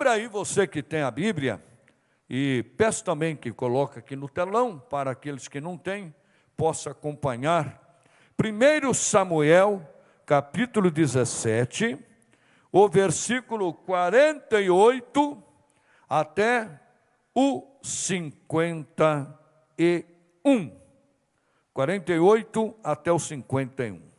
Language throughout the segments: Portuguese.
Abra aí você que tem a Bíblia, e peço também que coloque aqui no telão, para aqueles que não têm, possam acompanhar. 1 Samuel, capítulo 17, o versículo 48 até o 51. 48 até o 51.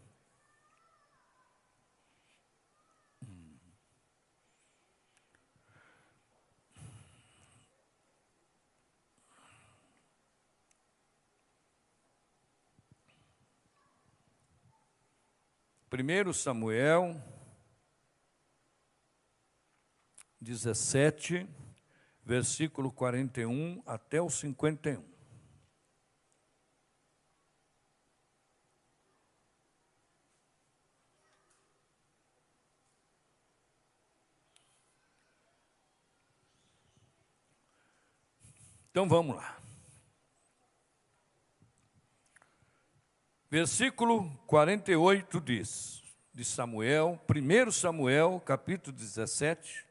Primeiro Samuel 17, versículo 41 até o 51. Então vamos lá. Versículo 48 diz, de Samuel, 1 Samuel, capítulo 17,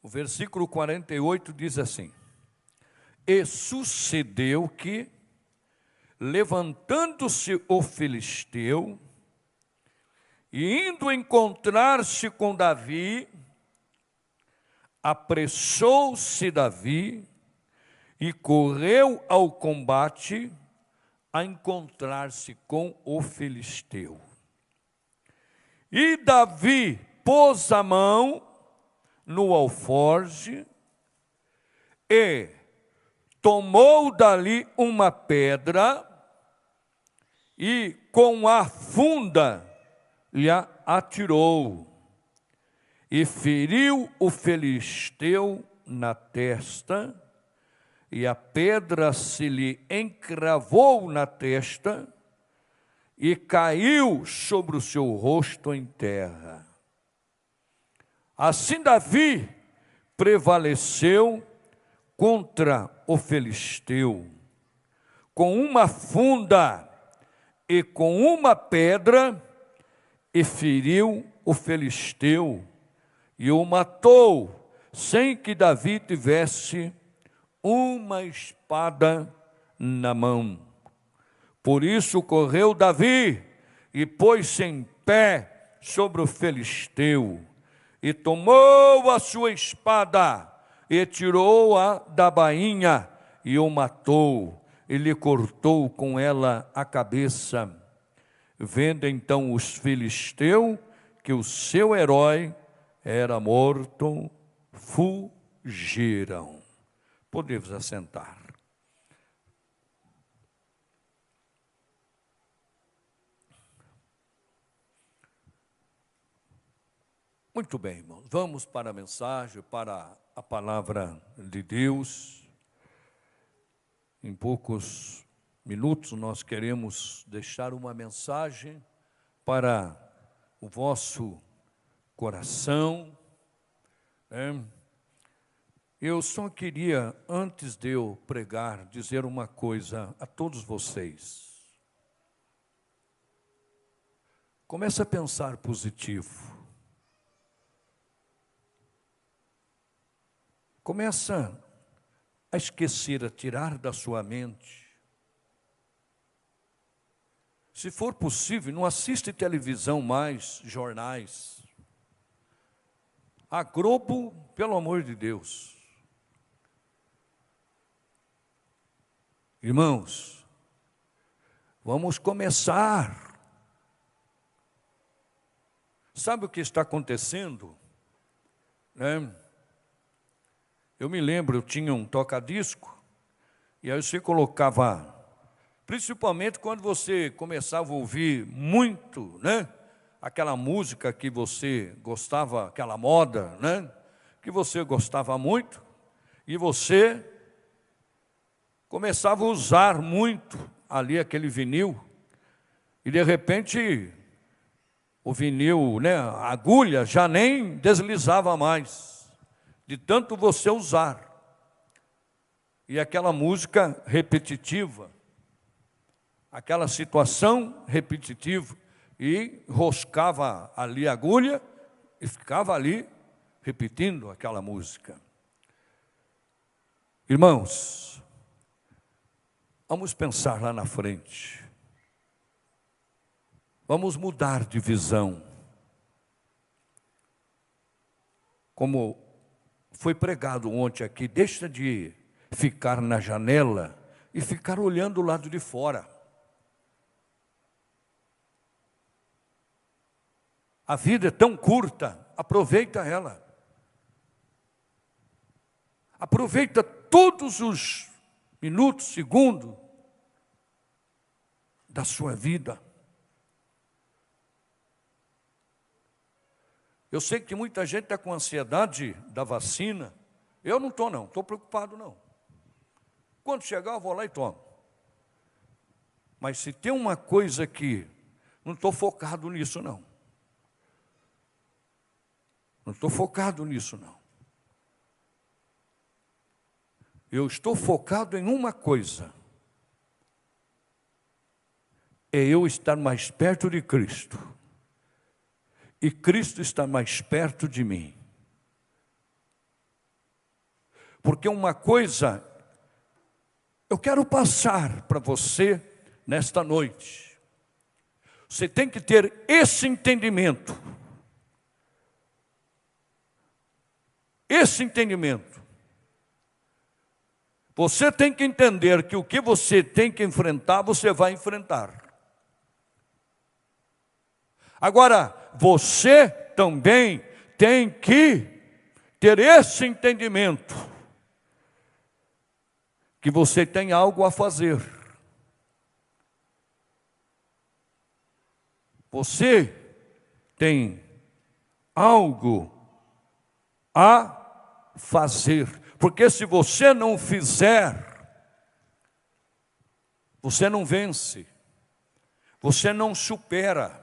o versículo 48 diz assim: E sucedeu que, levantando-se o filisteu, e indo encontrar-se com Davi, apressou-se Davi e correu ao combate a encontrar-se com o filisteu. E Davi pôs a mão no alforje e tomou dali uma pedra e com a funda lhe atirou e feriu o filisteu na testa, e a pedra se lhe encravou na testa e caiu sobre o seu rosto em terra. Assim Davi prevaleceu contra o filisteu, com uma funda e com uma pedra, e feriu o filisteu e o matou, sem que Davi tivesse uma espada na mão. Por isso correu Davi e pôs-se em pé sobre o filisteu, e tomou a sua espada e tirou-a da bainha e o matou, e lhe cortou com ela a cabeça. Vendo então os filisteus que o seu herói era morto, fugiram. Podemos assentar. Muito bem, irmãos. Vamos para a mensagem, para a palavra de Deus. Em poucos minutos nós queremos deixar uma mensagem para o vosso coração, né? Eu só queria, antes de eu pregar, dizer uma coisa a todos vocês. Comece a pensar positivo. Começa a esquecer, a tirar da sua mente. Se for possível, não assiste televisão mais, jornais. A Globo, pelo amor de Deus. Irmãos, vamos começar. Sabe o que está acontecendo? Né? Eu me lembro, eu tinha um toca-disco, e aí você colocava, principalmente quando você começava a ouvir muito, né? Aquela música que você gostava, aquela moda, né? Que você gostava muito, e você começava a usar muito ali aquele vinil, e de repente o vinil, né, a agulha já nem deslizava mais, de tanto você usar. E aquela música repetitiva, aquela situação repetitiva, e roscava ali a agulha e ficava ali repetindo aquela música. Irmãos, vamos pensar lá na frente. Vamos mudar de visão. Como foi pregado ontem aqui, deixa de ficar na janela e ficar olhando o lado de fora. A vida é tão curta, aproveita ela. Aproveita todos os minutos, segundos da sua vida. Eu sei que muita gente está com ansiedade da vacina. Eu não estou, não. Estou preocupado, não. Quando chegar, eu vou lá e tomo. Mas se tem uma coisa que não estou focado nisso, não. Não estou focado nisso, não. Eu estou focado em uma coisa. É eu estar mais perto de Cristo. E Cristo está mais perto de mim. Porque uma coisa, eu quero passar para você nesta noite. Você tem que ter esse entendimento. Esse entendimento. Você tem que entender que o que você tem que enfrentar, você vai enfrentar. Agora, você também tem que ter esse entendimento, que você tem algo a fazer. Você tem algo a fazer, porque se você não fizer, você não vence, você não supera.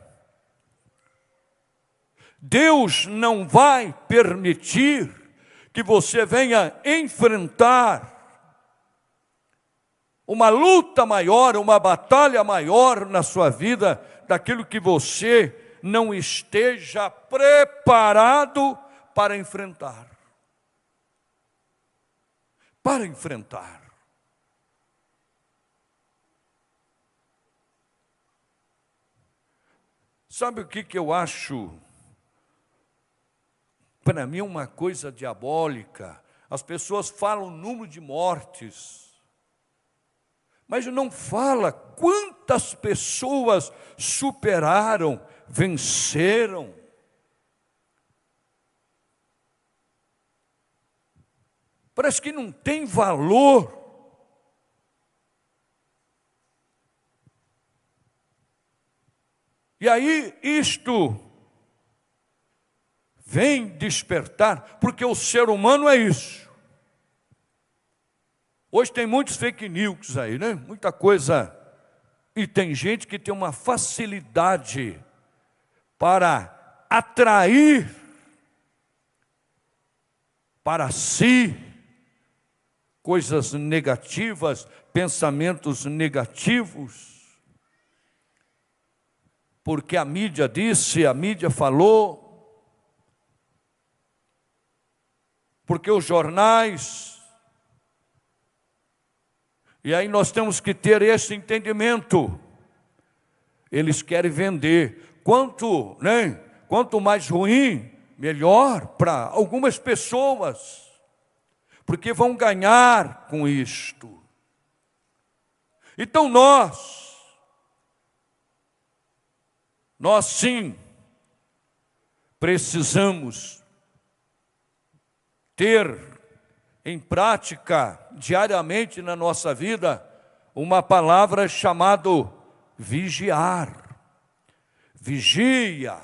Deus não vai permitir que você venha enfrentar uma luta maior, uma batalha maior na sua vida, daquilo que você não esteja preparado para enfrentar. Para enfrentar. Sabe o que eu acho? Para mim é uma coisa diabólica. As pessoas falam o número de mortes, mas não fala quantas pessoas superaram, venceram. Parece que não tem valor. E aí isto vem despertar, porque o ser humano é isso. Hoje tem muitos fake news aí, né? Muita coisa. E tem gente que tem uma facilidade para atrair para si coisas negativas, pensamentos negativos. Porque a mídia disse, a mídia falou, porque os jornais, e aí nós temos que ter esse entendimento. Eles querem vender. Quanto mais ruim, melhor para algumas pessoas, porque vão ganhar com isto. Então nós sim, precisamos ter em prática, diariamente na nossa vida, uma palavra chamada vigiar. Vigia.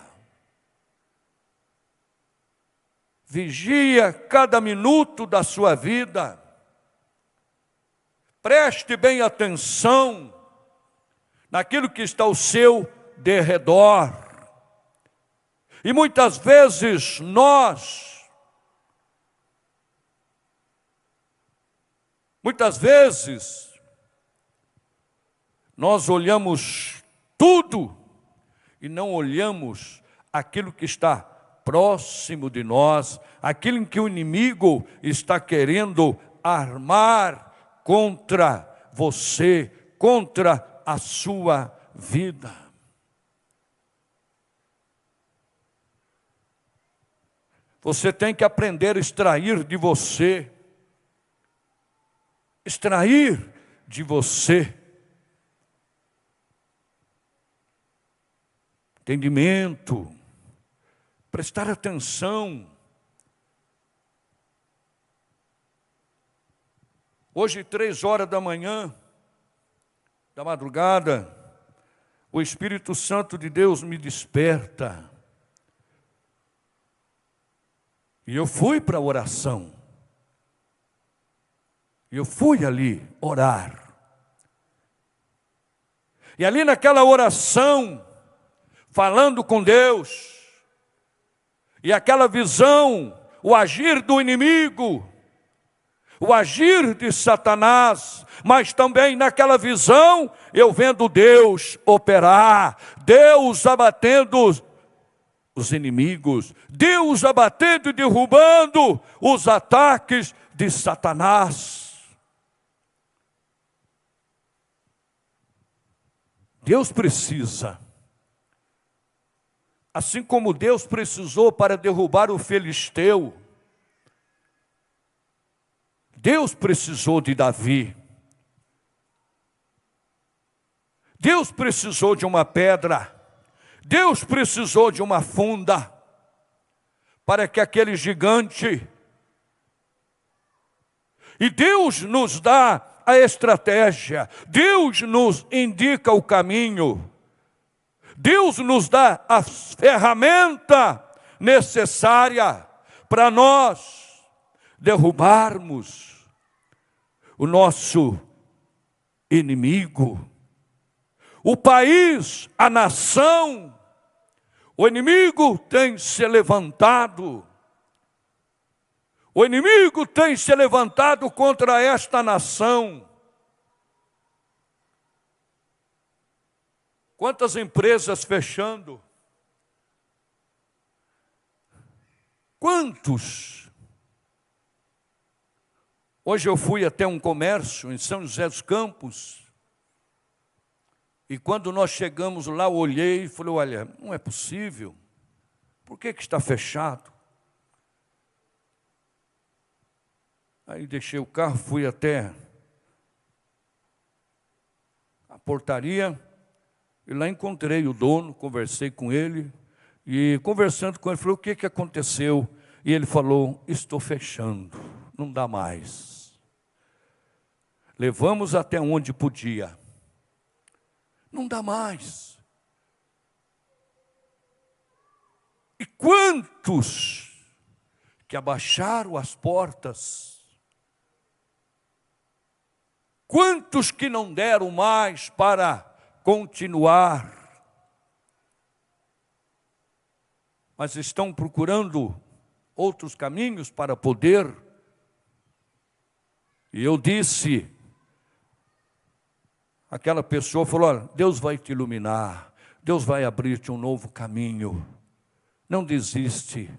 Vigia cada minuto da sua vida. Preste bem atenção naquilo que está ao seu derredor. E muitas vezes nós olhamos tudo e não olhamos aquilo que está próximo de nós, aquilo em que o inimigo está querendo armar contra você, contra a sua vida. Você tem que aprender a extrair de você, entendimento, prestar atenção. Hoje, 3h da manhã, da madrugada, o Espírito Santo de Deus me desperta. E eu fui para a oração. Eu fui ali orar. E ali naquela oração, falando com Deus, e aquela visão, o agir do inimigo, o agir de Satanás, mas também naquela visão, eu vendo Deus operar, Deus abatendo os inimigos, Deus abatendo e derrubando os ataques de Satanás. Deus precisa, assim como Deus precisou para derrubar o filisteu, Deus precisou de Davi. Deus precisou de uma pedra. Deus precisou de uma funda para que aquele gigante... E Deus nos dá a estratégia. Deus nos indica o caminho. Deus nos dá a ferramenta necessária para nós derrubarmos o nosso inimigo. O país, a nação, o inimigo tem se levantado. O inimigo tem se levantado contra esta nação. Quantas empresas fechando? Quantos? Hoje eu fui até um comércio em São José dos Campos. E quando nós chegamos lá, eu olhei e falei, olha, não é possível. Por que está fechado? Aí deixei o carro, fui até a portaria, e lá encontrei o dono, conversei com ele, e conversando com ele, falei, o que aconteceu? E ele falou, estou fechando, não dá mais. Levamos até onde podia. Não dá mais. E quantos que abaixaram as portas? Quantos que não deram mais para continuar? Mas estão procurando outros caminhos para poder. E eu disse, aquela pessoa falou, olha, Deus vai te iluminar, Deus vai abrir-te um novo caminho. Não desiste,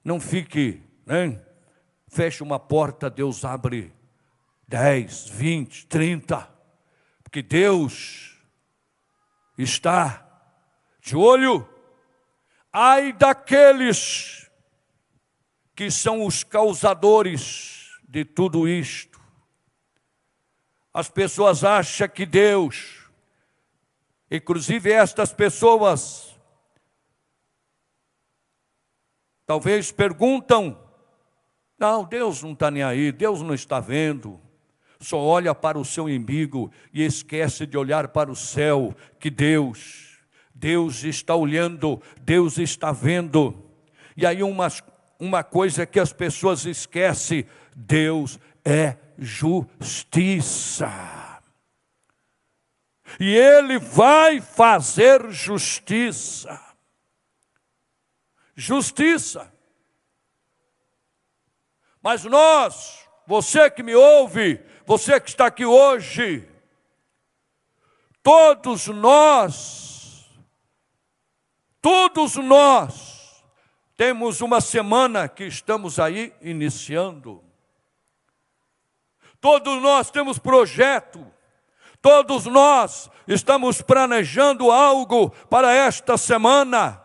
não fique, né? Feche uma porta, Deus abre 10, 20, 30, porque Deus está de olho. Ai daqueles que são os causadores de tudo isto. As pessoas acham que Deus, inclusive estas pessoas, talvez perguntam, não, Deus não está nem aí, Deus não está vendo. Só olha para o seu umbigo e esquece de olhar para o céu, que Deus está olhando, Deus está vendo. E aí uma coisa que as pessoas esquecem, Deus é justiça. E Ele vai fazer justiça. Justiça. Mas nós, você que me ouve, você que está aqui hoje, todos nós Temos uma semana que estamos aí iniciando. Todos nós temos projeto. Todos nós estamos planejando algo para esta semana.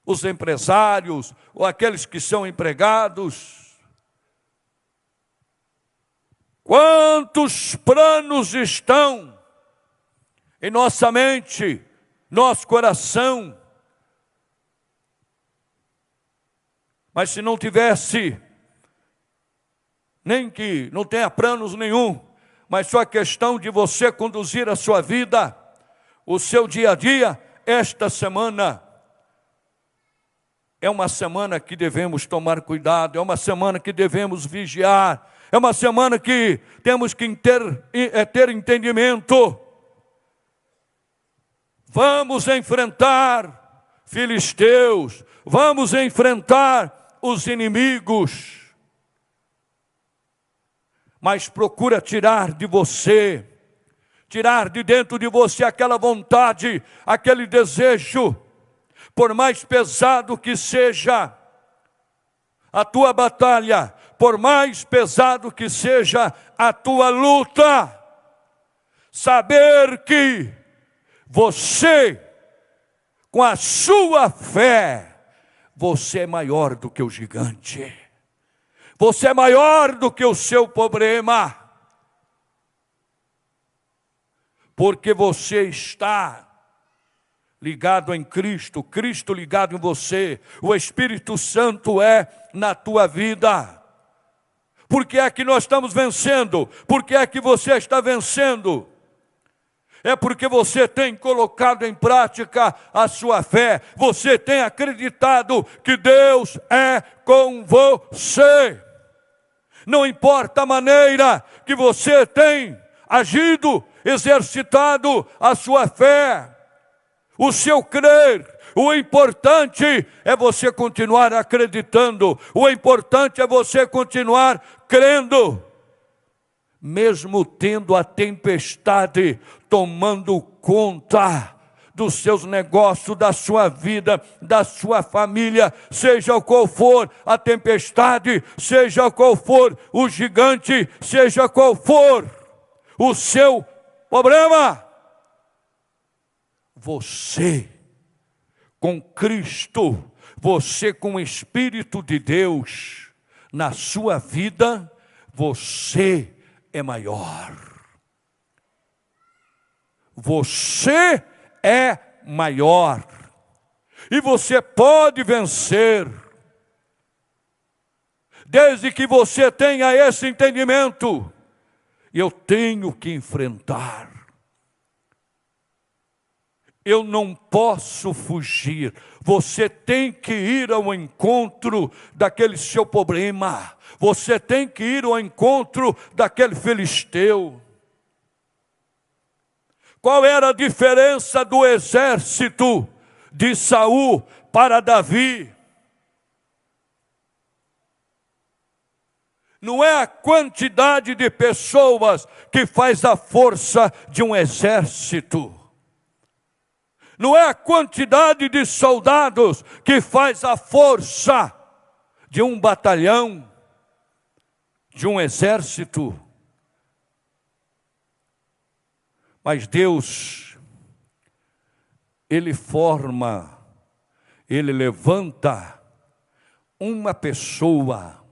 Os empresários, ou aqueles que são empregados. Quantos planos estão em nossa mente, nosso coração? Mas se não tivesse, nem que não tenha planos nenhum, mas só a questão de você conduzir a sua vida, o seu dia a dia, esta semana é uma semana que devemos tomar cuidado, é uma semana que devemos vigiar, é uma semana que temos que ter entendimento. Vamos enfrentar filisteus, vamos enfrentar os inimigos, mas procura tirar de você, tirar de dentro de você aquela vontade, aquele desejo, por mais pesado que seja a tua batalha, por mais pesado que seja a tua luta, saber que você, com a sua fé, você é maior do que o gigante. Você é maior do que o seu problema. Porque você está ligado em Cristo, Cristo ligado em você, o Espírito Santo é na tua vida. Por que é que nós estamos vencendo? Por que é que você está vencendo? É porque você tem colocado em prática a sua fé. Você tem acreditado que Deus é com você. Não importa a maneira que você tem agido, exercitado a sua fé, o seu crer. O importante é você continuar acreditando. O importante é você continuar crendo. Mesmo tendo a tempestade tomando conta dos seus negócios, da sua vida, da sua família, seja qual for a tempestade, seja qual for o gigante, seja qual for o seu problema, você com Cristo, você com o Espírito de Deus na sua vida, você é maior. Você é maior. E você pode vencer. Desde que você tenha esse entendimento. Eu tenho que enfrentar. Eu não posso fugir. Você tem que ir ao encontro daquele seu problema. Você tem que ir ao encontro daquele filisteu. Qual era a diferença do exército de Saul para Davi? Não é a quantidade de pessoas que faz a força de um exército. Não é a quantidade de soldados que faz a força de um batalhão, de um exército. Mas Deus, Ele forma, Ele levanta uma pessoa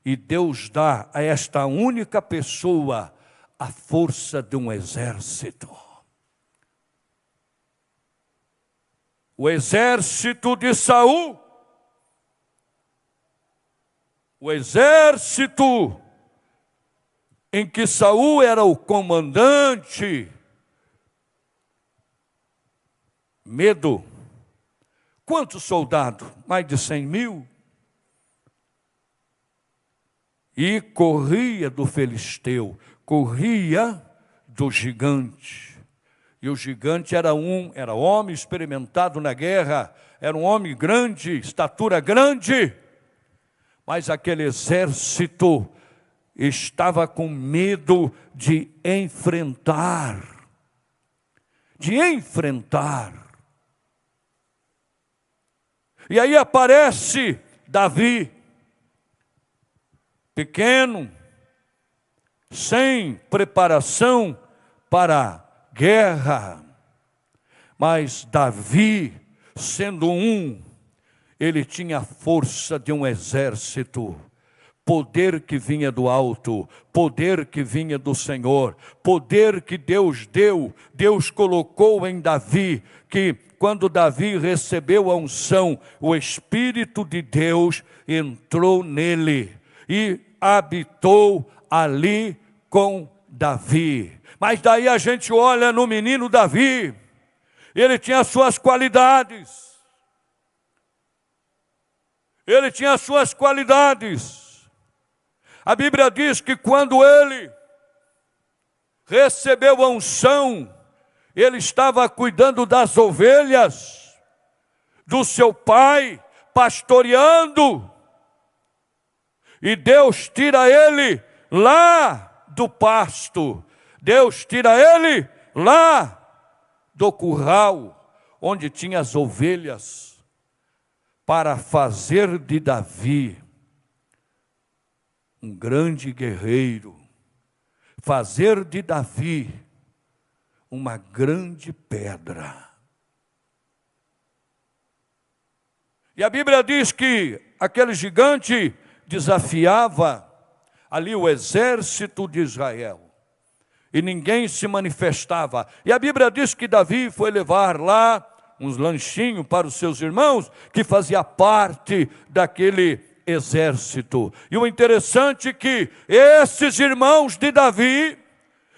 e Deus dá a esta única pessoa a força de um exército. O exército de Saul, o exército em que Saul era o comandante, medo. Quantos soldados? Mais de 100.000. E corria do filisteu, corria do gigante. E o gigante era homem experimentado na guerra, era um homem grande, estatura grande. Mas aquele exército estava com medo de enfrentar. E aí aparece Davi, pequeno, sem preparação para a guerra. Mas Davi, sendo ele tinha a força de um exército, poder que vinha do alto, poder que vinha do Senhor, poder que Deus deu, Deus colocou em Davi, que quando Davi recebeu a unção, o Espírito de Deus entrou nele e habitou ali com Davi. Mas daí a gente olha no menino Davi, ele tinha suas qualidades. Ele tinha suas qualidades. A Bíblia diz que quando ele recebeu a unção, ele estava cuidando das ovelhas do seu pai, pastoreando. E Deus tira ele lá do pasto. Deus tira ele lá do curral, onde tinha as ovelhas, para fazer de Davi um grande guerreiro, fazer de Davi uma grande pedra. E a Bíblia diz que aquele gigante desafiava ali o exército de Israel. E ninguém se manifestava. E a Bíblia diz que Davi foi levar lá uns lanchinhos para os seus irmãos, que fazia parte daquele exército. E o interessante é que esses irmãos de Davi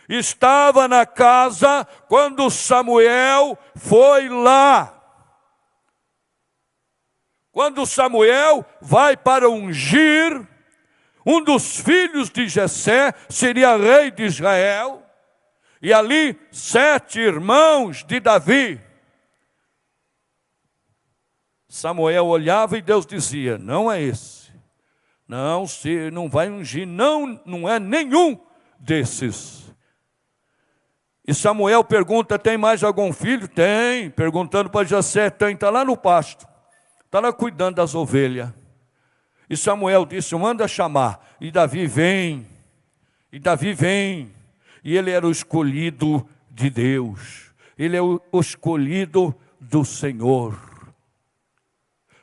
estavam na casa quando Samuel foi lá. Quando Samuel vai para ungir um dos filhos de Jessé, seria rei de Israel, e ali 7 irmãos de Davi. Samuel olhava e Deus dizia: não é esse, não, se não vai ungir, não é nenhum desses. E Samuel pergunta: tem mais algum filho? Tem. Perguntando para Jessé: tem, está lá no pasto, está lá cuidando das ovelhas. E Samuel disse: manda chamar. E Davi vem, e ele era o escolhido de Deus, ele é o escolhido do Senhor,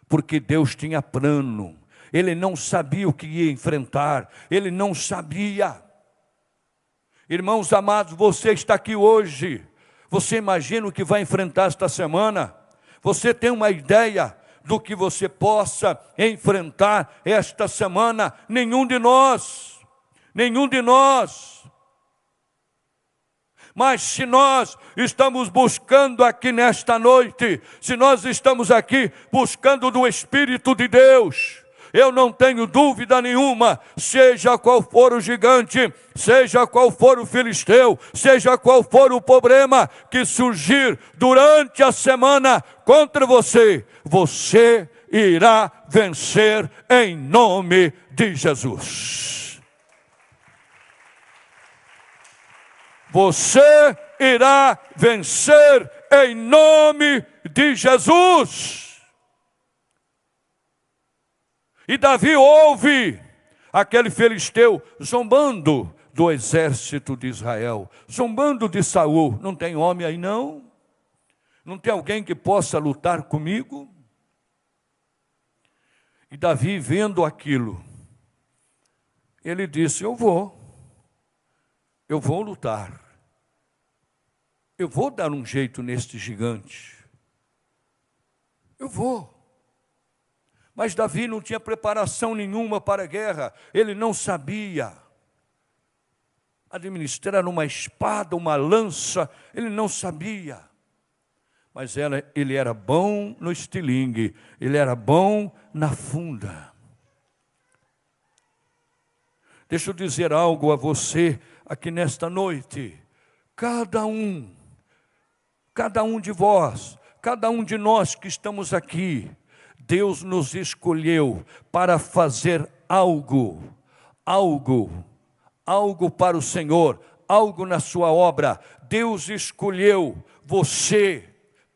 porque Deus tinha plano. Ele não sabia o que ia enfrentar, ele não sabia. Irmãos amados, você está aqui hoje, você imagina o que vai enfrentar esta semana? Você tem uma ideia do que você possa enfrentar esta semana? Nenhum de nós. Mas se nós estamos buscando aqui nesta noite, se nós estamos aqui buscando do Espírito de Deus, eu não tenho dúvida nenhuma, seja qual for o gigante, seja qual for o filisteu, seja qual for o problema que surgir durante a semana contra você, você irá vencer em nome de Jesus. Você irá vencer em nome de Jesus. E Davi ouve aquele filisteu zombando do exército de Israel, zombando de Saul. Não tem homem aí não? Não tem alguém que possa lutar comigo? E Davi, vendo aquilo, ele disse: eu vou lutar. Eu vou dar um jeito neste gigante. Eu vou. Mas Davi não tinha preparação nenhuma para a guerra. Ele não sabia administrar uma espada, uma lança. Ele não sabia. Mas ele era bom no estilingue. Ele era bom na funda. Deixa eu dizer algo a você aqui nesta noite. Cada um de vós, cada um de nós que estamos aqui, Deus nos escolheu para fazer algo para o Senhor, algo na sua obra. Deus escolheu você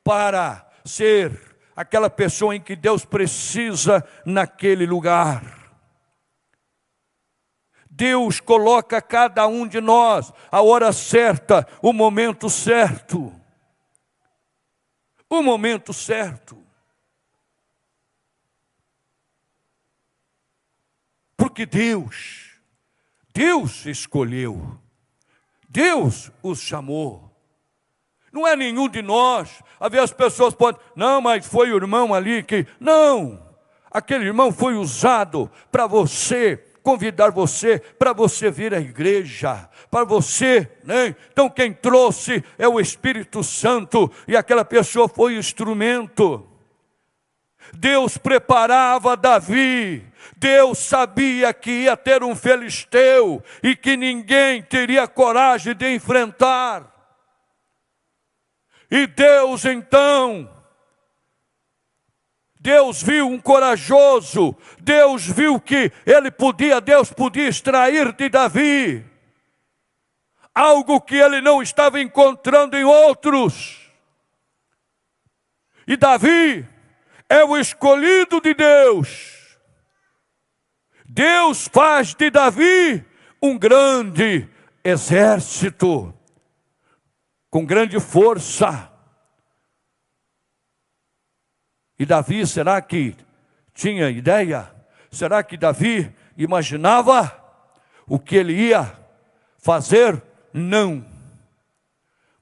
para ser aquela pessoa em que Deus precisa naquele lugar. Deus coloca cada um de nós a hora certa, o momento certo. O momento certo. Porque Deus escolheu. Deus os chamou. Não é nenhum de nós. Às vezes as pessoas podem, não, mas foi o irmão ali que... Não, aquele irmão foi usado para você, convidar você, para você vir à igreja, para você, né? Então quem trouxe é o Espírito Santo, e aquela pessoa foi o instrumento. Deus preparava Davi, Deus sabia que ia ter um filisteu, e que ninguém teria coragem de enfrentar. E Deus então... Deus viu um corajoso, Deus viu que Deus podia extrair de Davi algo que ele não estava encontrando em outros. E Davi é o escolhido de Deus. Deus faz de Davi um grande exército, com grande força. E Davi, será que tinha ideia? Será que Davi imaginava o que ele ia fazer? Não.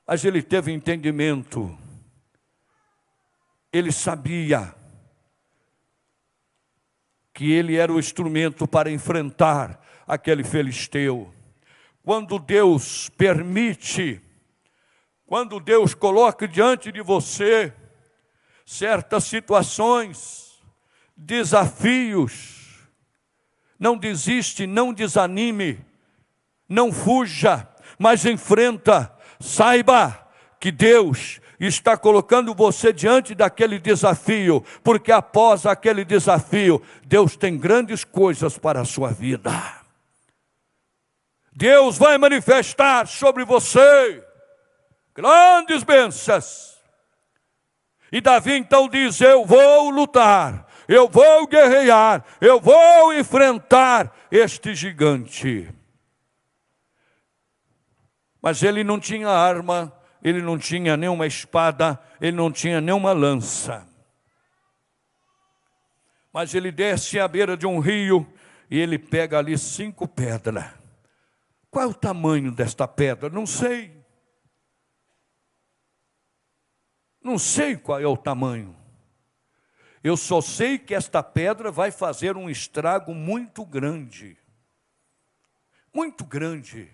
Mas ele teve entendimento. Ele sabia que ele era o instrumento para enfrentar aquele filisteu. Quando Deus permite, quando Deus coloca diante de você certas situações, desafios, não desiste, não desanime, não fuja, mas enfrenta. Saiba que Deus está colocando você diante daquele desafio, porque após aquele desafio, Deus tem grandes coisas para a sua vida. Deus vai manifestar sobre você grandes bênçãos. E Davi então diz, eu vou lutar, eu vou guerrear, eu vou enfrentar este gigante. Mas ele não tinha arma, ele não tinha nenhuma espada, ele não tinha nenhuma lança. Mas ele desce à beira de um rio e ele pega ali 5 pedras. Qual é o tamanho desta pedra? Não sei. Não sei qual é o tamanho. Eu só sei que esta pedra vai fazer um estrago muito grande. Muito grande.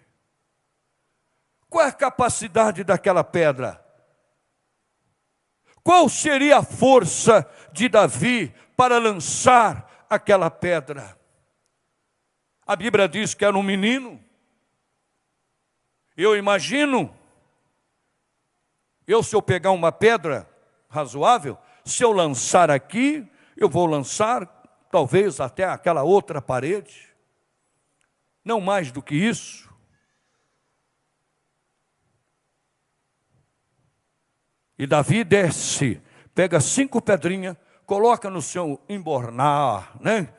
Qual é a capacidade daquela pedra? Qual seria a força de Davi para lançar aquela pedra? A Bíblia diz que era um menino. Eu imagino... se eu pegar uma pedra razoável, se eu lançar aqui, eu vou lançar talvez até aquela outra parede. Não mais do que isso. E Davi desce, pega 5 pedrinhas, coloca no seu embornar, né?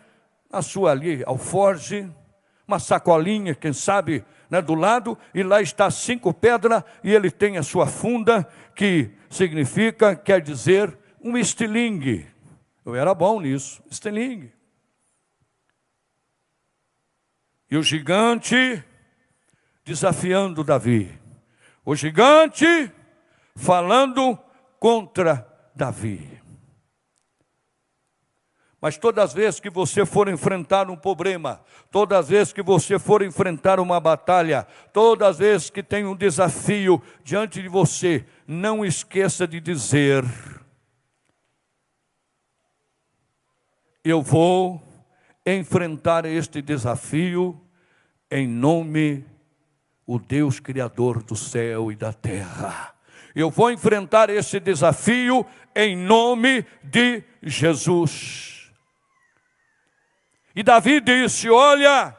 Na sua ali alforge, uma sacolinha, quem sabe, né, do lado, e lá está 5 pedras, e ele tem a sua funda, que significa, quer dizer, um estilingue. Eu era bom nisso, estilingue. E o gigante desafiando Davi. O gigante falando contra Davi. Mas todas as vezes que você for enfrentar um problema, todas as vezes que você for enfrentar uma batalha, todas as vezes que tem um desafio diante de você, não esqueça de dizer, eu vou enfrentar este desafio em nome do Deus Criador do céu e da terra. Eu vou enfrentar esse desafio em nome de Jesus. E Davi disse, olha,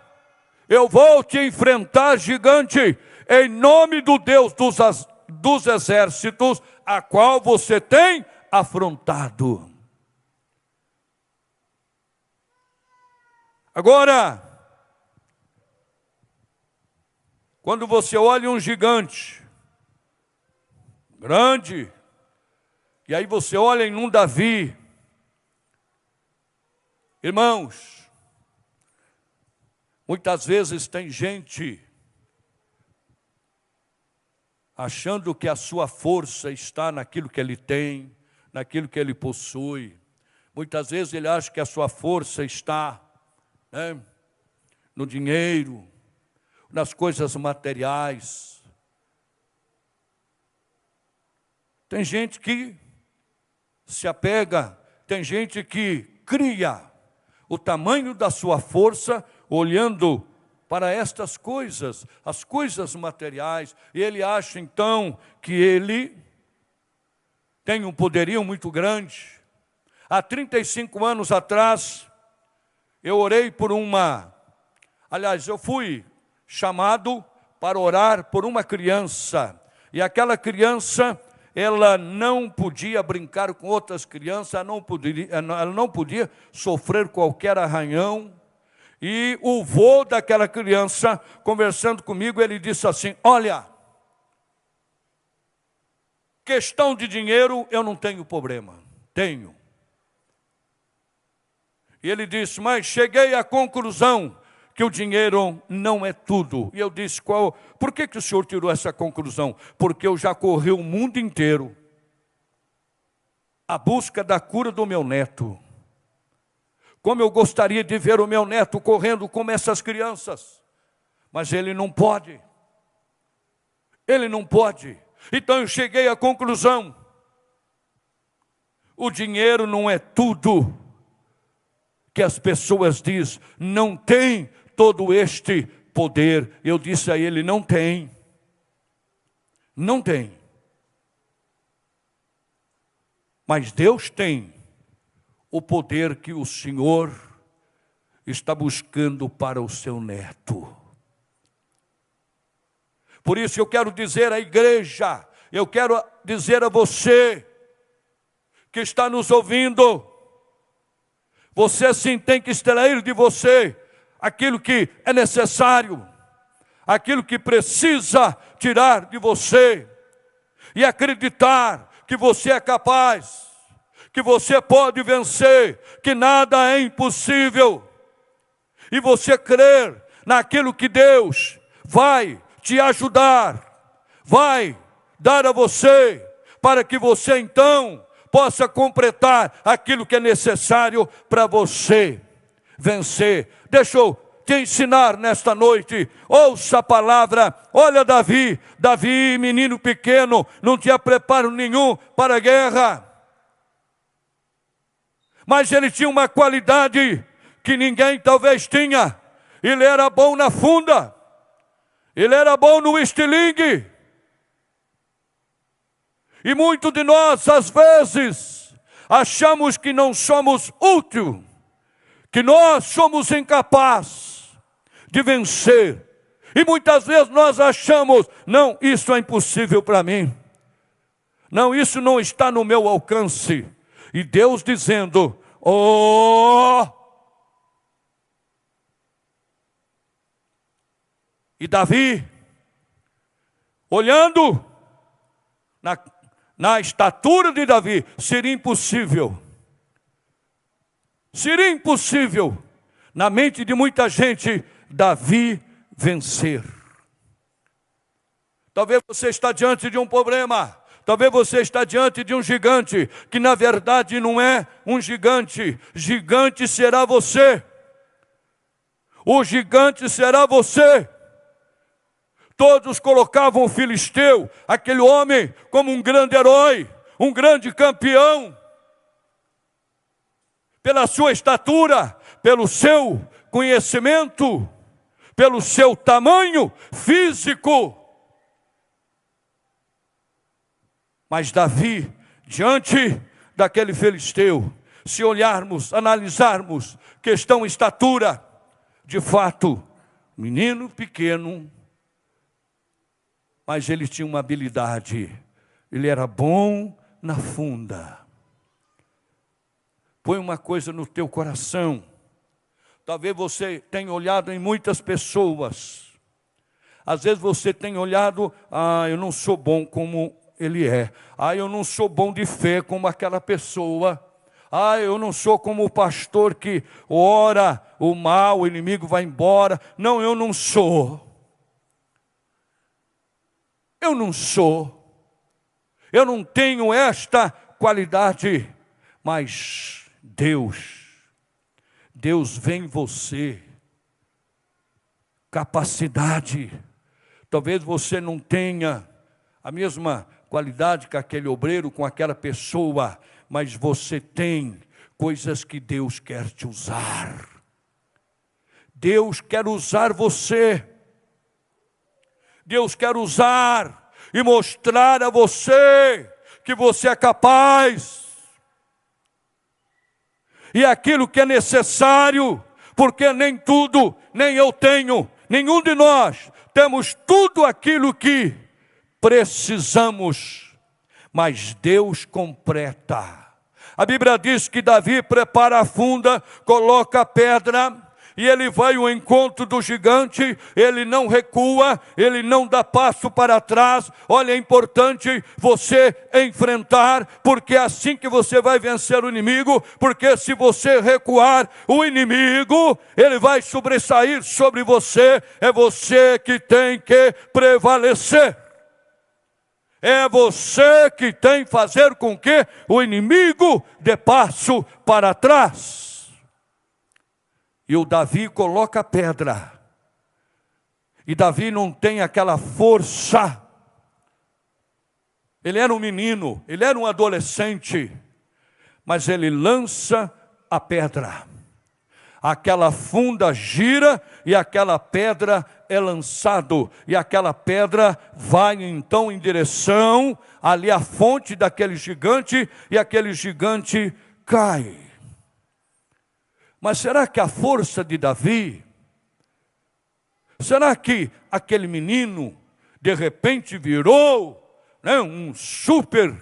eu vou te enfrentar, gigante, em nome do Deus dos exércitos, a qual você tem afrontado. Agora, quando você olha um gigante grande, e aí você olha em um Davi, irmãos, muitas vezes tem gente achando que a sua força está naquilo que ele tem, naquilo que ele possui. Muitas vezes ele acha que a sua força está, no dinheiro, nas coisas materiais. Tem gente que se apega, tem gente que cria o tamanho da sua força olhando para estas coisas, as coisas materiais, e ele acha então que ele tem um poderio muito grande. Há 35 anos atrás, eu orei por eu fui chamado para orar por uma criança, e aquela criança, ela não podia brincar com outras crianças, ela não podia sofrer qualquer arranhão. E o vô daquela criança, conversando comigo, ele disse assim: olha, questão de dinheiro eu não tenho problema, tenho. E ele disse: mas cheguei à conclusão que o dinheiro não é tudo. E eu disse: por que o senhor tirou essa conclusão? Porque eu já corri o mundo inteiro à busca da cura do meu neto. Como eu gostaria de ver o meu neto correndo como essas crianças. Mas ele não pode. Ele não pode. Então eu cheguei à conclusão: o dinheiro não é tudo que as pessoas dizem, não tem todo este poder. Eu disse a ele: não tem. Não tem. Mas Deus tem o poder que o Senhor está buscando para o seu neto. Por isso eu quero dizer à igreja, eu quero dizer a você que está nos ouvindo, você sim tem que extrair de você aquilo que é necessário, aquilo que precisa tirar de você, e acreditar que você é capaz, que você pode vencer, que nada é impossível, e você crer naquilo que Deus vai te ajudar, vai dar a você, para que você então possa completar aquilo que é necessário para você vencer. Deixa eu te ensinar nesta noite, ouça a palavra. Olha Davi, menino pequeno, não tinha preparo nenhum para a guerra, mas ele tinha uma qualidade que ninguém talvez tinha. Ele era bom na funda, ele era bom no estilingue. E muitos de nós, às vezes, achamos que não somos úteis, que nós somos incapazes de vencer. E muitas vezes nós achamos: não, isso é impossível para mim. Não, isso não está no meu alcance. E Deus dizendo: oh! E Davi, olhando na estatura de Davi, seria impossível na mente de muita gente Davi vencer. Talvez você está diante de um problema, talvez você está diante de um gigante, que na verdade não é um gigante. Gigante será você. O gigante será você. Todos colocavam o filisteu, aquele homem, como um grande herói, um grande campeão, pela sua estatura, pelo seu conhecimento, pelo seu tamanho físico. Mas Davi, diante daquele filisteu, se olharmos, analisarmos questão estatura, de fato, menino pequeno, mas ele tinha uma habilidade, ele era bom na funda. Põe uma coisa no teu coração. Talvez você tenha olhado em muitas pessoas. Às vezes você tem olhado, eu não sou bom como ele é. Eu não sou bom de fé como aquela pessoa. Eu não sou como o pastor que ora o mal, o inimigo vai embora. Não, eu não sou. Eu não sou. Eu não tenho esta qualidade. Mas Deus vê em você capacidade. Talvez você não tenha a mesma qualidade que aquele obreiro, com aquela pessoa, mas você tem coisas que Deus quer te usar. Deus quer usar você. Deus quer usar e mostrar a você que você é capaz. E aquilo que é necessário, porque nem tudo, nem eu tenho, nenhum de nós temos tudo aquilo que precisamos, mas Deus completa. A Bíblia diz que Davi prepara a funda, coloca a pedra, e ele vai ao encontro do gigante, ele não recua, ele não dá passo para trás. Olha, é importante você enfrentar, porque é assim que você vai vencer o inimigo, porque se você recuar, o inimigo, ele vai sobressair sobre você, é você que tem que prevalecer. É você que tem que fazer com que o inimigo dê passo para trás. E o Davi coloca a pedra. E Davi não tem aquela força. Ele era um menino, ele era um adolescente. Mas ele lança a pedra. Aquela funda gira e aquela pedra é lançado. E aquela pedra vai então em direção ali à fonte daquele gigante. E aquele gigante cai. Mas será que a força de Davi, será que aquele menino de repente virou um super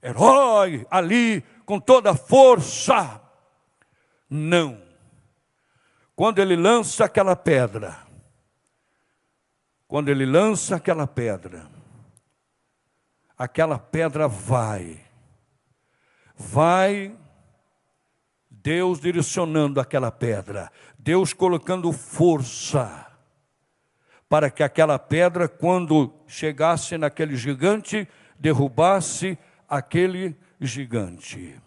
herói ali com toda a força? Não. Quando ele lança aquela pedra, aquela pedra vai, Deus direcionando aquela pedra, Deus colocando força, para que aquela pedra, quando chegasse naquele gigante, derrubasse aquele gigante.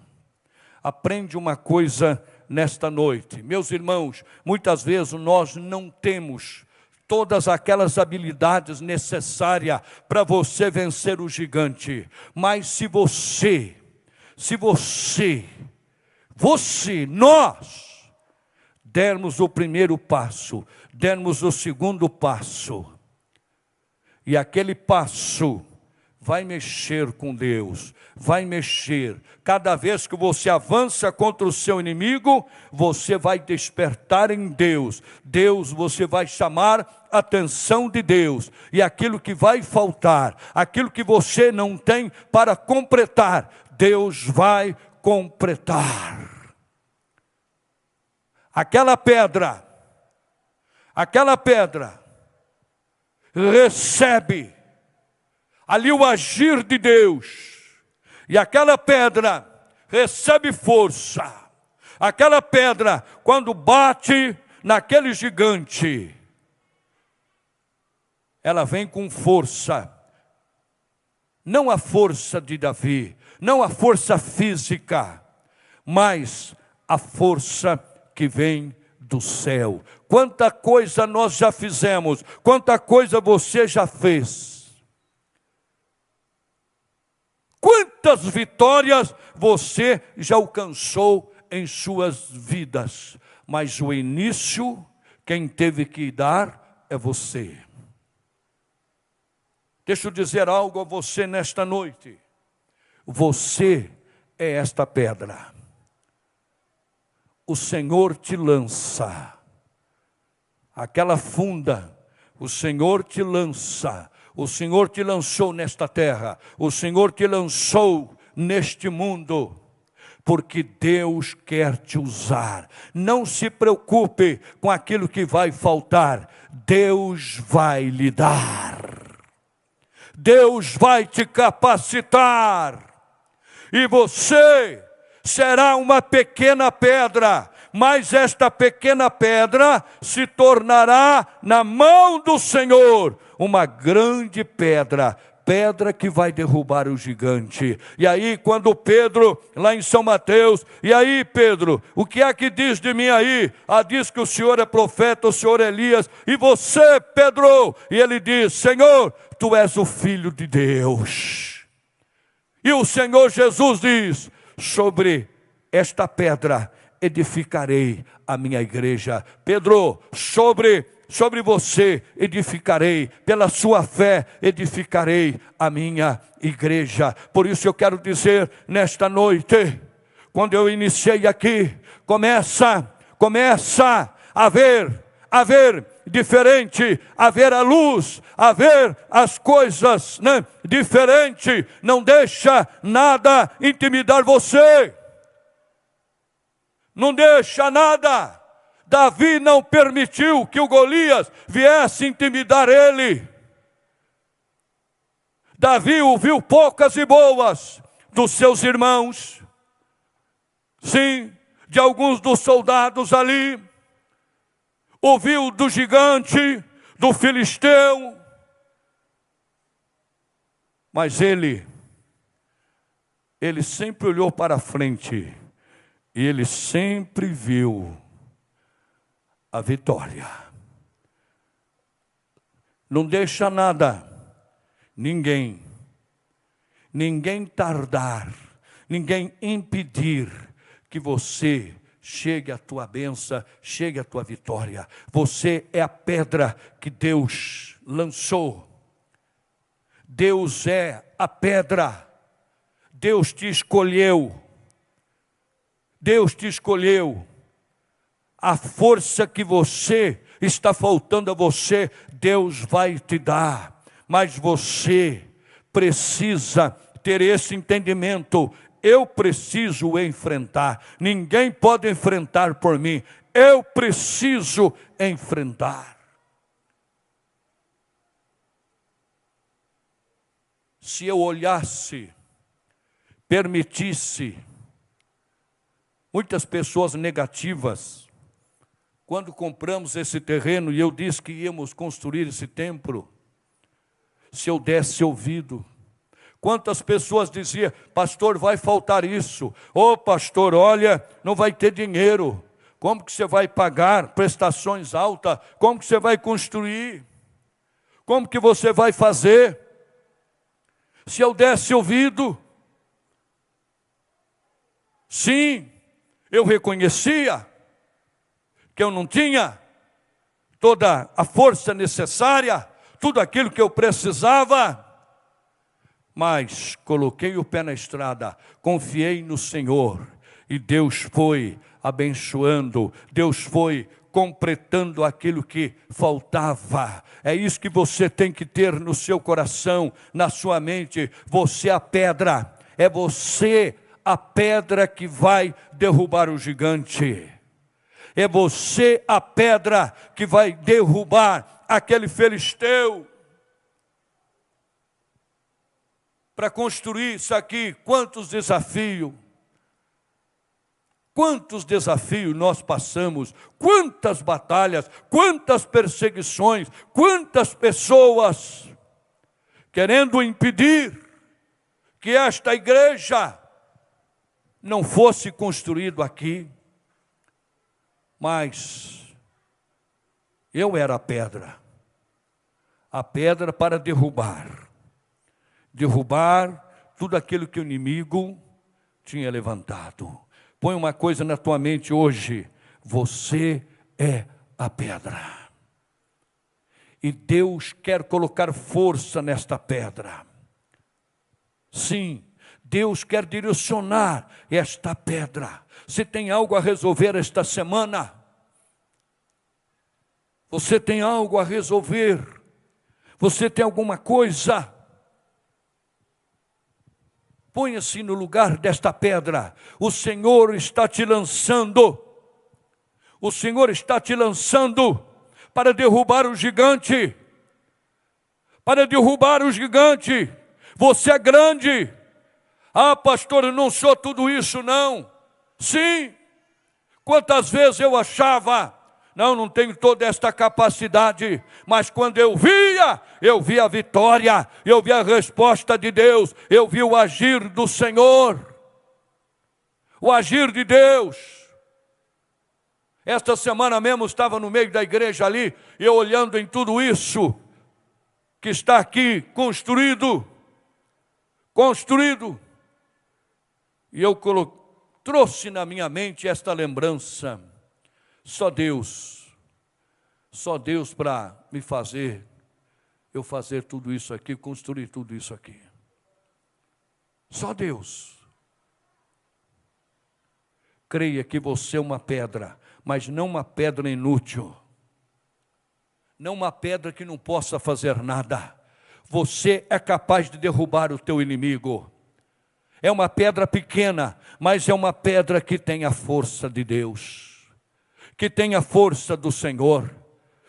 Aprende uma coisa nesta noite, meus irmãos, muitas vezes nós não temos todas aquelas habilidades necessárias para você vencer o gigante, mas se nós dermos o primeiro passo, dermos o segundo passo, e aquele passo vai mexer com Deus, vai mexer. Cada vez que você avança contra o seu inimigo, você vai despertar em Deus. Você vai chamar a atenção de Deus. E aquilo que vai faltar, aquilo que você não tem para completar, Deus vai completar. Aquela pedra recebe ali o agir de Deus, e aquela pedra recebe força. Aquela pedra, quando bate naquele gigante, ela vem com força, não a força de Davi, não a força física, mas a força que vem do céu. Quanta coisa nós já fizemos, quanta coisa você já fez. Quantas vitórias você já alcançou em suas vidas, mas o início, quem teve que dar é você. Deixa eu dizer algo a você nesta noite. Você é esta pedra. O Senhor te lança. Aquela funda, o Senhor te lança. O Senhor te lançou nesta terra. O Senhor te lançou neste mundo. porque Deus quer te usar. Não se preocupe com aquilo que vai faltar, Deus vai lhe dar. Deus vai te capacitar, e você será uma pequena pedra, mas esta pequena pedra se tornará na mão do Senhor uma grande pedra, pedra que vai derrubar o gigante. E aí quando Pedro, lá em São Mateus, e aí Pedro, o que é que diz de mim aí? Ah, diz que o Senhor é profeta, o Senhor é Elias, e você, Pedro? E ele diz: Senhor, tu és o Filho de Deus. E o Senhor Jesus diz: sobre esta pedra edificarei a minha igreja. Pedro, sobre você edificarei, pela sua fé edificarei a minha igreja. Por isso eu quero dizer nesta noite, quando eu iniciei aqui, começa a ver diferente, a ver a luz, a ver as coisas, né, diferente. Não deixa nada intimidar você. Não deixa nada. Davi não permitiu que o Golias viesse intimidar ele. Davi ouviu poucas e boas dos seus irmãos, sim, de alguns dos soldados ali. Ouviu do gigante, do filisteu. Mas ele sempre olhou para frente. E ele sempre viu a vitória. Não deixa nada, ninguém tardar, ninguém impedir que você chegue à tua bênção, chegue à tua vitória. Você é a pedra que Deus lançou. Deus é a pedra. Deus te escolheu. Deus te escolheu. A força que você está faltando a você, Deus vai te dar. Mas você precisa ter esse entendimento. Eu preciso enfrentar. Ninguém pode enfrentar por mim. Eu preciso enfrentar. Se eu olhasse, permitisse, muitas pessoas negativas, quando compramos esse terreno e eu disse que íamos construir esse templo, se eu desse ouvido, quantas pessoas diziam: pastor, vai faltar isso. Ô pastor, olha, não vai ter dinheiro. Como que você vai pagar prestações altas? Como que você vai construir? Como que você vai fazer? Se eu desse ouvido, sim, eu reconhecia que eu não tinha toda a força necessária, tudo aquilo que eu precisava, mas coloquei o pé na estrada, confiei no Senhor, e Deus foi abençoando, Deus foi completando aquilo que faltava. É isso que você tem que ter no seu coração, na sua mente. Você é a pedra, é você a pedra que vai derrubar o gigante. É você a pedra que vai derrubar aquele filisteu. Para construir isso aqui, quantos desafios nós passamos, quantas batalhas, quantas perseguições, quantas pessoas querendo impedir que esta igreja não fosse construído aqui. Mas eu era a pedra para derrubar tudo aquilo que o inimigo tinha levantado. Põe uma coisa na tua mente hoje: você é a pedra. E Deus quer colocar força nesta pedra. Sim, Deus quer direcionar esta pedra. Se tem algo a resolver esta semana, você tem algo a resolver, você tem alguma coisa, Ponha-se no lugar desta pedra. O Senhor está te lançando. O Senhor está te lançando para derrubar o gigante. Para derrubar o gigante. Você é grande. Ah, pastor, eu não sou tudo isso, não. Sim. Quantas vezes eu achava, não tenho toda esta capacidade, mas quando eu vi a vitória, eu vi a resposta de Deus, eu vi o agir do Senhor, o agir de Deus. Esta semana mesmo estava no meio da igreja ali, eu olhando em tudo isso, que está aqui construído, e eu trouxe na minha mente esta lembrança. Só Deus para me fazer, eu fazer tudo isso aqui, construir tudo isso aqui. Só Deus. Creia que você é uma pedra, mas não uma pedra inútil. Não uma pedra que não possa fazer nada. Você é capaz de derrubar o teu inimigo. É uma pedra pequena, mas é uma pedra que tem a força de Deus, que tem a força do Senhor.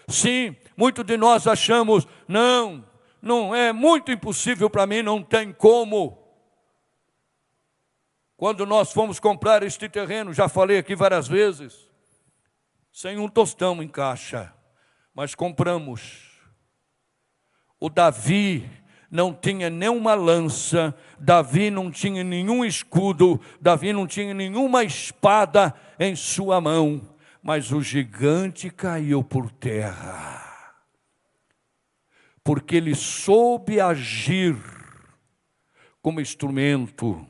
Sim, muitos de nós achamos, não é muito impossível para mim, não tem como. Quando nós fomos comprar este terreno, já falei aqui várias vezes, sem um tostão em caixa, mas compramos. O Davi não tinha nenhuma lança, Davi não tinha nenhum escudo, Davi não tinha nenhuma espada em sua mão, mas o gigante caiu por terra, porque ele soube agir como instrumento.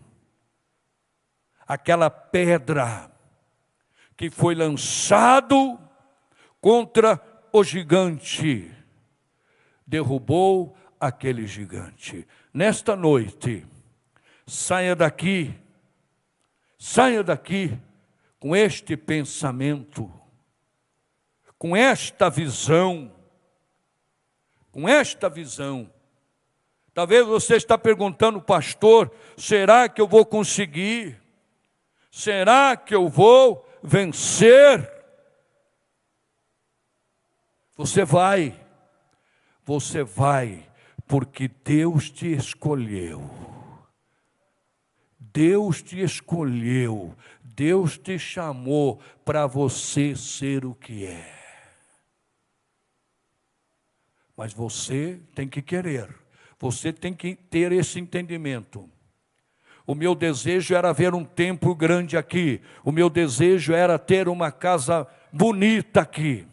Aquela pedra que foi lançado contra o gigante, derrubou aquele gigante. Nesta noite, saia daqui com este pensamento, com esta visão. Talvez você está perguntando, pastor, será que eu vou conseguir? Será que eu vou vencer? Você vai, porque Deus te escolheu. Deus te escolheu, Deus te chamou para você ser o que é. Mas você tem que querer, você tem que ter esse entendimento. O meu desejo era ver um templo grande aqui, o meu desejo era ter uma casa bonita aqui.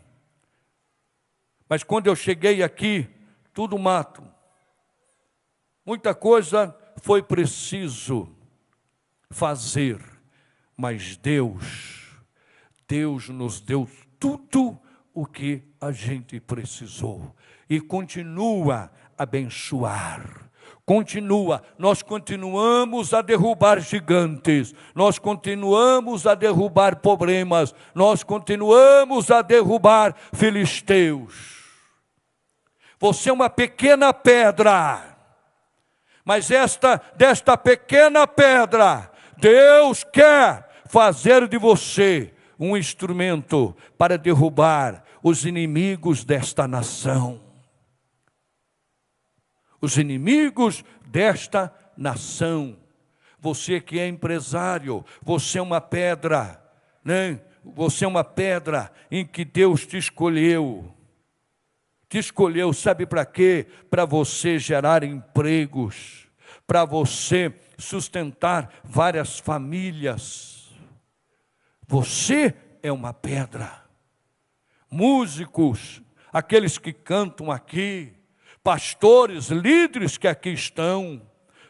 Mas quando eu cheguei aqui, tudo mato. Muita coisa foi preciso fazer, mas Deus nos deu tudo o que a gente precisou e continua a abençoar. Nós continuamos a derrubar gigantes, nós continuamos a derrubar problemas, nós continuamos a derrubar filisteus. Você é uma pequena pedra, mas desta pequena pedra, Deus quer fazer de você um instrumento para derrubar os inimigos desta nação. Os inimigos desta nação. Você que é empresário, você é uma pedra, né? Você é uma pedra em que Deus te escolheu. Te escolheu, sabe para quê? Para você gerar empregos, para você sustentar várias famílias. Você é uma pedra. Músicos, aqueles que cantam aqui, pastores, líderes que aqui estão,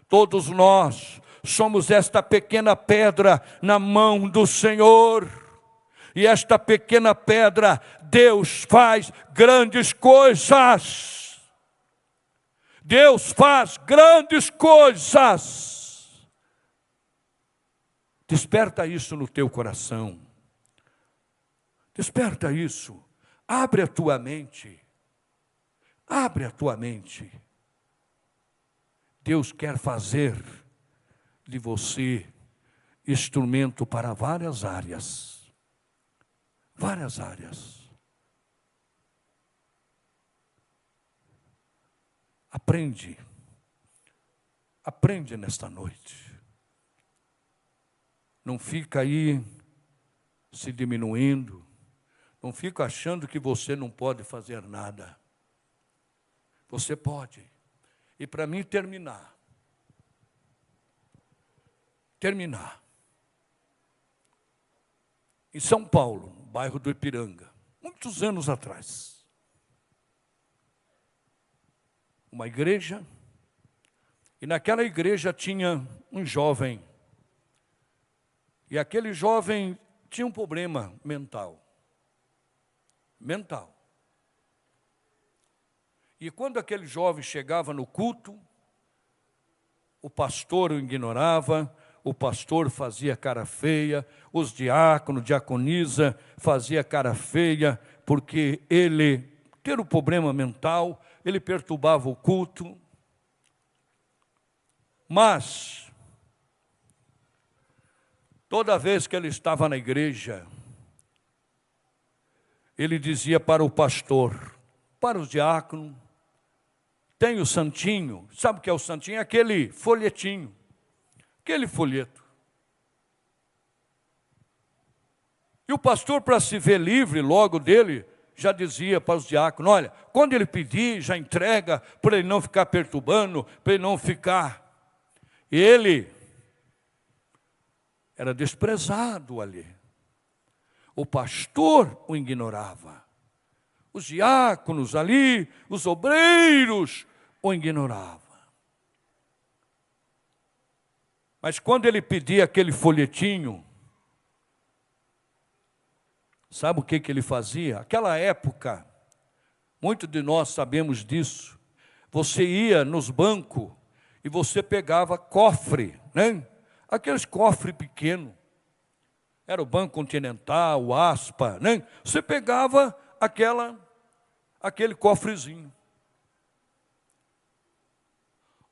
todos nós somos esta pequena pedra na mão do Senhor. E esta pequena pedra, Deus faz grandes coisas. Deus faz grandes coisas. Desperta isso no teu coração. Desperta isso. Abre a tua mente. Abre a tua mente. Deus quer fazer de você instrumento para várias áreas. Várias áreas. Aprende. Aprende nesta noite. Não fica aí se diminuindo. Não fica achando que você não pode fazer nada. Você pode. E para mim terminar. Em São Paulo, no bairro do Ipiranga, muitos anos atrás. Uma igreja, e naquela igreja tinha um jovem. E aquele jovem tinha um problema mental. E quando aquele jovem chegava no culto, o pastor o ignorava, o pastor fazia cara feia, os diáconos, diaconisa, fazia cara feia, porque ele, ter um problema mental, ele perturbava o culto. Mas, toda vez que ele estava na igreja, ele dizia para o pastor, para os diáconos, tem o santinho, sabe o que é o santinho? Aquele folhetinho, aquele folheto. E o pastor, para se ver livre logo dele, já dizia para os diáconos, olha, quando ele pedir, já entrega, para ele não ficar perturbando, para ele não ficar. E ele era desprezado ali. O pastor o ignorava. Os diáconos ali, os obreiros, o ignoravam. Mas quando ele pedia aquele folhetinho, sabe o que ele fazia? Aquela época, muitos de nós sabemos disso, você ia nos bancos e você pegava cofre, né? Aqueles cofres pequenos. Era o Banco Continental, o Aspa, né? Você pegava aquele cofrezinho.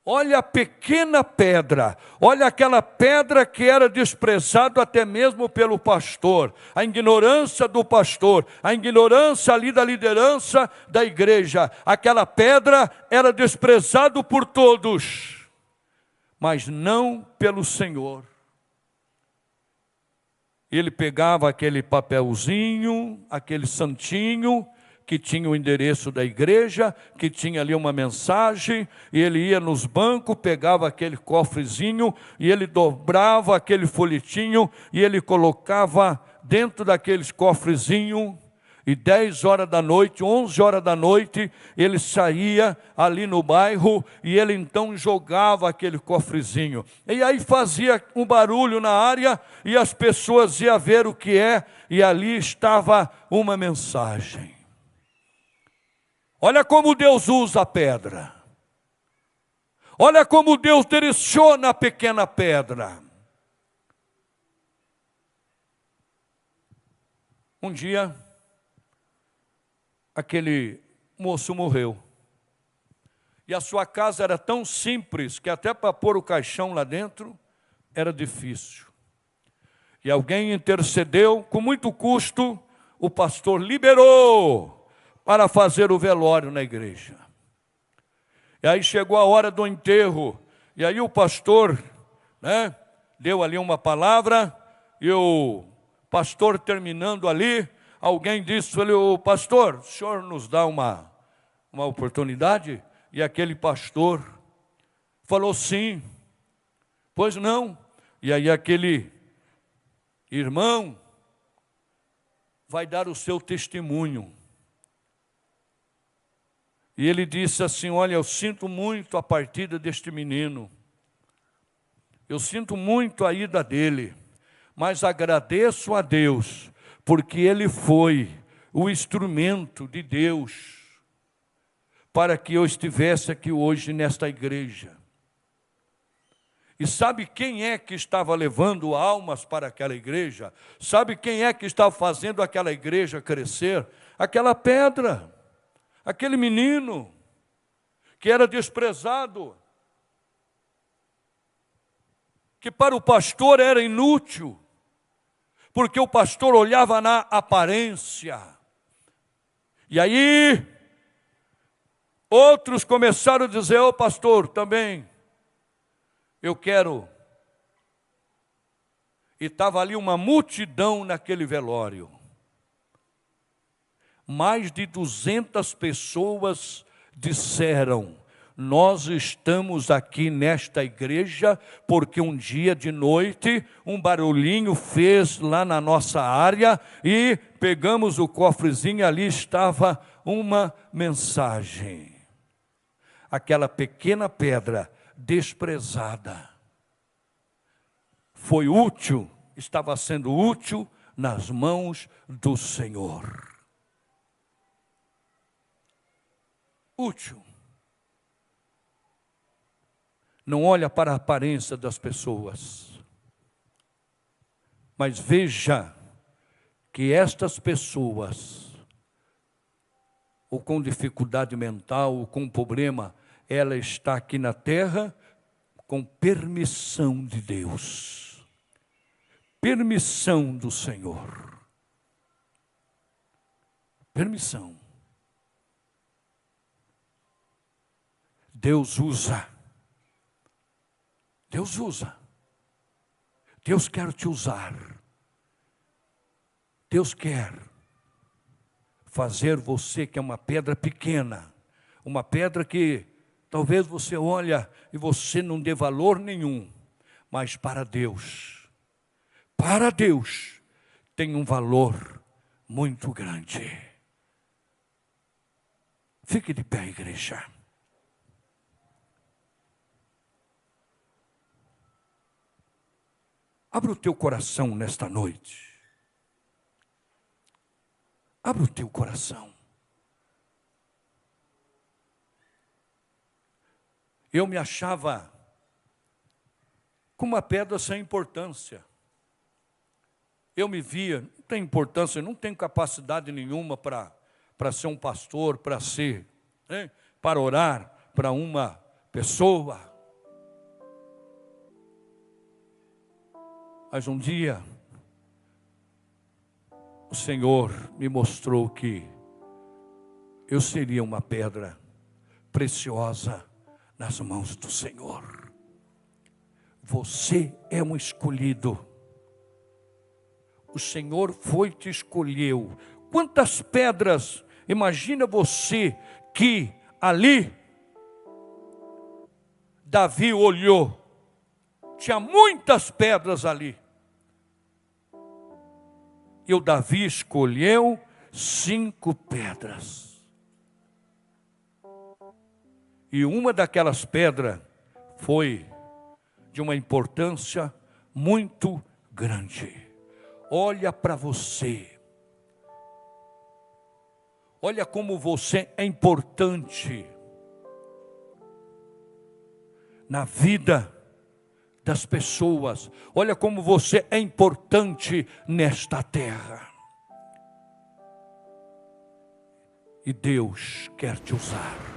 Olha a pequena pedra, olha aquela pedra que era desprezado até mesmo pelo pastor, a ignorância do pastor, a ignorância ali da liderança da igreja. Aquela pedra era desprezado por todos, mas não pelo Senhor. Ele pegava aquele papelzinho, aquele santinho, que tinha o endereço da igreja, que tinha ali uma mensagem, e ele ia nos bancos, pegava aquele cofrezinho, e ele dobrava aquele folhetinho, e ele colocava dentro daqueles cofrezinhos, e 10 horas da noite, 11 horas da noite, ele saía ali no bairro, e ele então jogava aquele cofrezinho. E aí fazia um barulho na área, e as pessoas iam ver o que é, e ali estava uma mensagem. Olha como Deus usa a pedra. Olha como Deus direciona a pequena pedra. Um dia, aquele moço morreu. E a sua casa era tão simples que até para pôr o caixão lá dentro era difícil. E alguém intercedeu, com muito custo, o pastor liberou para fazer o velório na igreja. E aí chegou a hora do enterro, e aí o pastor, né, deu ali uma palavra, e o pastor terminando ali, alguém disse, o pastor, o senhor nos dá uma oportunidade? E aquele pastor falou sim, pois não. E aí aquele irmão vai dar o seu testemunho. E ele disse assim, olha, eu sinto muito a partida deste menino. Eu sinto muito a ida dele. Mas agradeço a Deus, porque ele foi o instrumento de Deus para que eu estivesse aqui hoje nesta igreja. E sabe quem é que estava levando almas para aquela igreja? Sabe quem é que estava fazendo aquela igreja crescer? Aquela pedra. Aquele menino que era desprezado. que para o pastor era inútil, porque o pastor olhava na aparência. E aí, outros começaram a dizer: ô pastor, também, eu quero. E estava ali uma multidão naquele velório. Mais de 200 pessoas disseram: nós estamos aqui nesta igreja porque um dia de noite um barulhinho fez lá na nossa área e pegamos o cofrezinho e ali estava uma mensagem. Aquela pequena pedra desprezada foi útil, estava sendo útil nas mãos do Senhor. Útil. Não olha para a aparência das pessoas, mas veja que estas pessoas, ou com dificuldade mental, ou com problema, ela está aqui na terra com permissão de Deus, permissão do Senhor, permissão. Deus usa. Deus usa. Deus quer te usar. Deus quer fazer você, que é uma pedra pequena, uma pedra que talvez você olha e você não dê valor nenhum, mas para Deus tem um valor muito grande. Fique de pé, igreja. Abra o teu coração nesta noite. Abra o teu coração. Eu me achava com uma pedra sem importância. Eu me via, não tem importância, não tenho capacidade nenhuma para ser um pastor, para ser, né, para orar para uma pessoa. Mas um dia, o Senhor me mostrou que eu seria uma pedra preciosa nas mãos do Senhor. Você é um escolhido. O Senhor te escolheu. Quantas pedras, imagina você que ali, Davi olhou, tinha muitas pedras ali. E o Davi escolheu 5 pedras. E uma daquelas pedras foi de uma importância muito grande. Olha para você. Olha como você é importante na vida das pessoas. Olha como você é importante nesta terra. E Deus quer te usar.